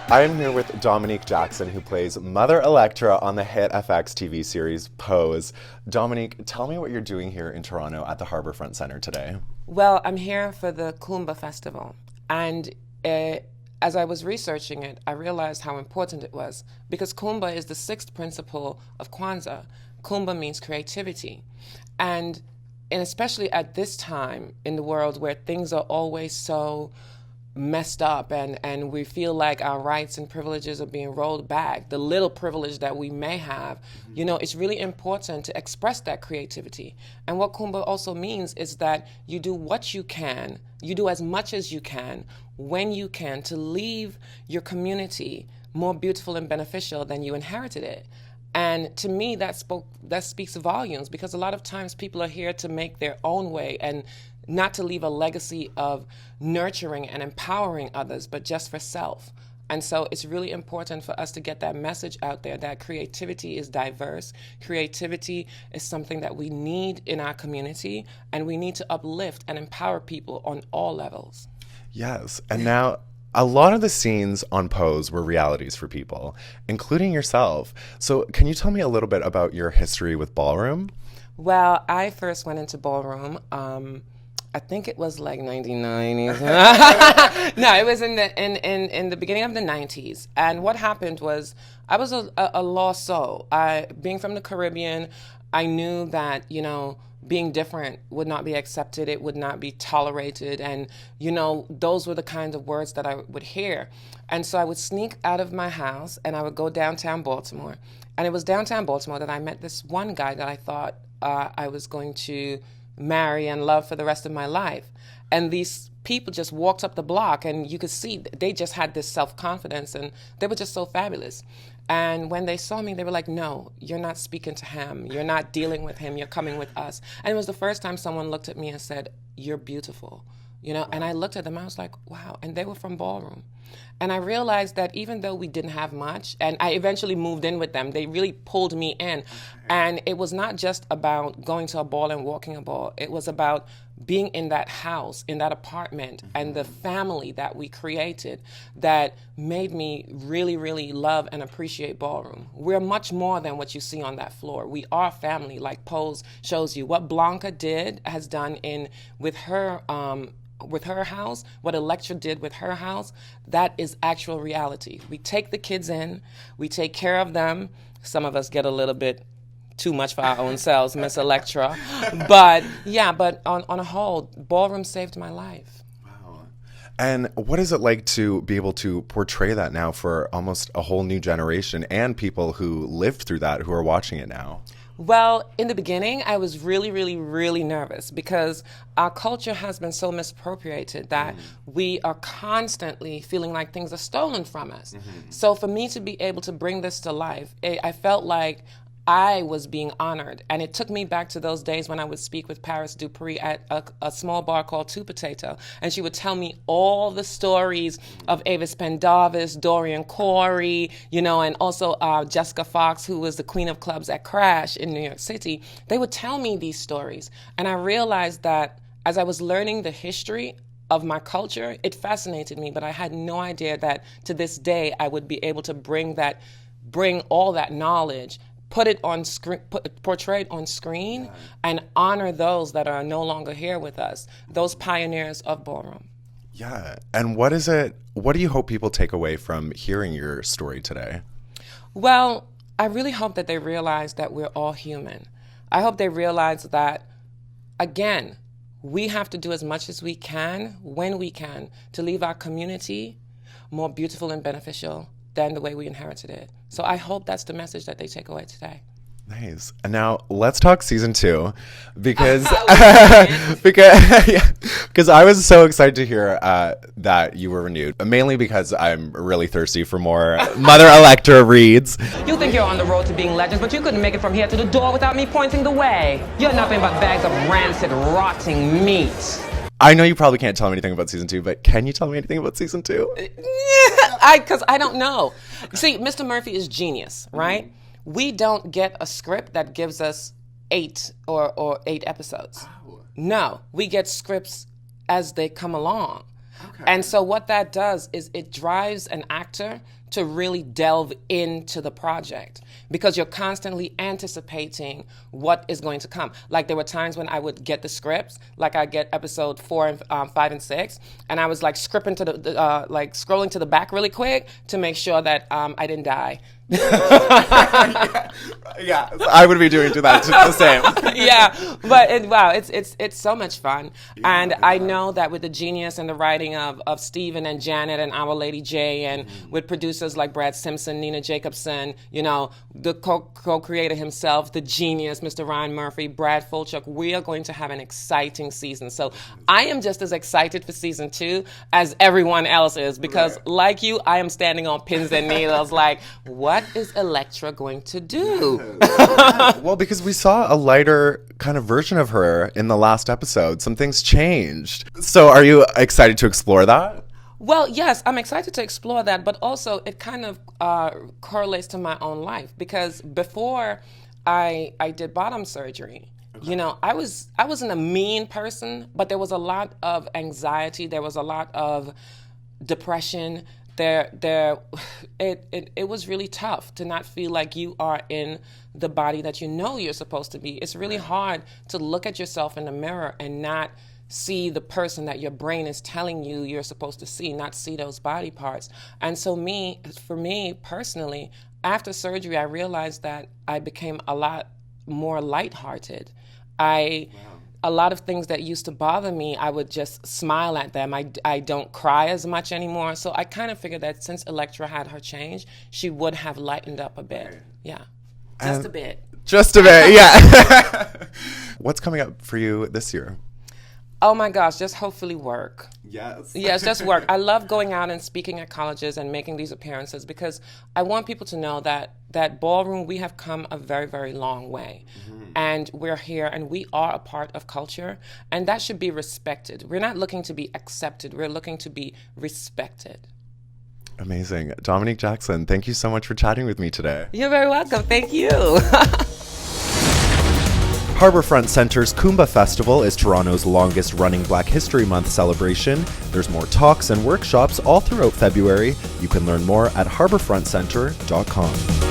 I am here with Dominique Jackson, who plays Mother Electra on the hit FX TV series Pose. Dominique, tell me what you're doing here in Toronto at the Harbourfront Centre today. Well, I'm here for the Kumba Festival. And as I was researching it, I realized how important it was because Kumba is the sixth principle of Kwanzaa. Kumba means creativity. And especially at this time in the world where things are always so messed up and we feel like our rights and privileges are being rolled back, the little privilege that we may have, it's really important to express that creativity. And what Kumba also means is that you do what you can, you do as much as you can, when you can, to leave your community more beautiful and beneficial than you inherited it. And to me, that speaks volumes because a lot of times people are here to make their own way and not to leave a legacy of nurturing and empowering others, but just for self. And so it's really important for us to get that message out there that creativity is diverse. Creativity is something that we need in our community, and we need to uplift and empower people on all levels. Yes, and now a lot of the scenes on Pose were realities for people, including yourself. So can you tell me a little bit about your history with ballroom? Well, I first went into ballroom. I think it was like 99. No, it was in the beginning of the 90s. And what happened was I was a lost soul. Being from the Caribbean, I knew that, being different would not be accepted. It would not be tolerated. And, those were the kinds of words that I would hear. And so I would sneak out of my house and I would go downtown Baltimore. And it was downtown Baltimore that I met this one guy that I thought I was going to marry and love for the rest of my life. And these people just walked up the block and you could see they just had this self-confidence and they were just so fabulous. And when they saw me, they were like, no, you're not speaking to him. You're not dealing with him. You're coming with us. And it was the first time someone looked at me and said, you're beautiful. And I looked at them, I was like, wow. And they were from ballroom. And I realized that even though we didn't have much, and I eventually moved in with them, they really pulled me in. And it was not just about going to a ball and walking a ball. It was about being in that house, in that apartment, and the family that we created that made me really, really love and appreciate ballroom. We're much more than what you see on that floor. We are family, like Pose shows you. What Blanca has done with her house, what Electra did with her house, that is actual reality. We take the kids in, we take care of them. Some of us get a little bit too much for our own selves, Miss Electra. But on a whole, ballroom saved my life. Wow. And what is it like to be able to portray that now for almost a whole new generation and people who lived through that who are watching it now? Well, in the beginning, I was really, really, really nervous because our culture has been so misappropriated that we are constantly feeling like things are stolen from us. So for me to be able to bring this to life, I felt like I was being honored. And it took me back to those days when I would speak with Paris Dupree at a small bar called Two Potato. And she would tell me all the stories of Avis Pendarvis, Dorian Corey, and also Jessica Fox, who was the queen of clubs at Crash in New York City. They would tell me these stories. And I realized that as I was learning the history of my culture, it fascinated me, but I had no idea that to this day I would be able to bring all that knowledge, put it on screen, portray it on screen, and honor those that are no longer here with us, those pioneers of ballroom. Yeah. And what do you hope people take away from hearing your story today? Well, I really hope that they realize that we're all human. I hope they realize that, again, we have to do as much as we can, when we can, to leave our community more beautiful and beneficial than the way we inherited it. So I hope that's the message that they take away today. Nice. And now let's talk season 2 because because I was so excited to hear that you were renewed, mainly because I'm really thirsty for more Mother Electra reads. You think you're on the road to being legends, but you couldn't make it from here to the door without me pointing the way. You're nothing but bags of rancid, rotting meat. I know you probably can't tell me anything about season 2, but can you tell me anything about season 2? Because I don't know. See, Mr. Murphy is genius, right? We don't get a script that gives us 8 or 8 episodes. No, we get scripts as they come along. And so what that does is it drives an actor to really delve into the project because you're constantly anticipating what is going to come. Like there were times when I would get the scripts, like I get episode 4 and 5 and 6, and I was like scrolling to the back really quick to make sure that I didn't die. Yeah, I would be doing that the same. Yeah, but it's so much fun, and I know that with the genius and the writing of Steven and Janet and Our Lady J, and with producers like Brad Simpson, Nina Jacobson, you know, the co-creator himself, the genius, Mr. Ryan Murphy, Brad Fulchuk, we are going to have an exciting season. So I am just as excited for season 2 as everyone else is because, like you, I am standing on pins and needles. Like, what is Elektra going to do? Well, because we saw a lighter kind of version of her in the last episode. Some things changed. So are you excited to explore that? Well, yes, I'm excited to explore that, but also it kind of correlates to my own life because before I did bottom surgery, you know, I wasn't a mean person, but there was a lot of anxiety. There was a lot of depression. It was really tough to not feel like you are in the body that you know you're supposed to be. It's really hard to look at yourself in the mirror and not see the person that your brain is telling you you're supposed to see, not see those body parts. And so for me personally, after surgery, I realized that I became a lot more lighthearted. A lot of things that used to bother me, I would just smile at them. I don't cry as much anymore. So I kind of figured that since Elektra had her change, she would have lightened up a bit. Yeah. Just a bit. Just a bit, yeah. What's coming up for you this year? Oh my gosh, just hopefully work. Yes. Yes, just work. I love going out and speaking at colleges and making these appearances because I want people to know that ballroom, we have come a very, very long way. Mm-hmm. And we're here and we are a part of culture and that should be respected. We're not looking to be accepted. We're looking to be respected. Amazing. Dominique Jackson, thank you so much for chatting with me today. You're very welcome. Thank you. Harbourfront Centre's Kumba Festival is Toronto's longest-running Black History Month celebration. There's more talks and workshops all throughout February. You can learn more at harbourfrontcentre.com.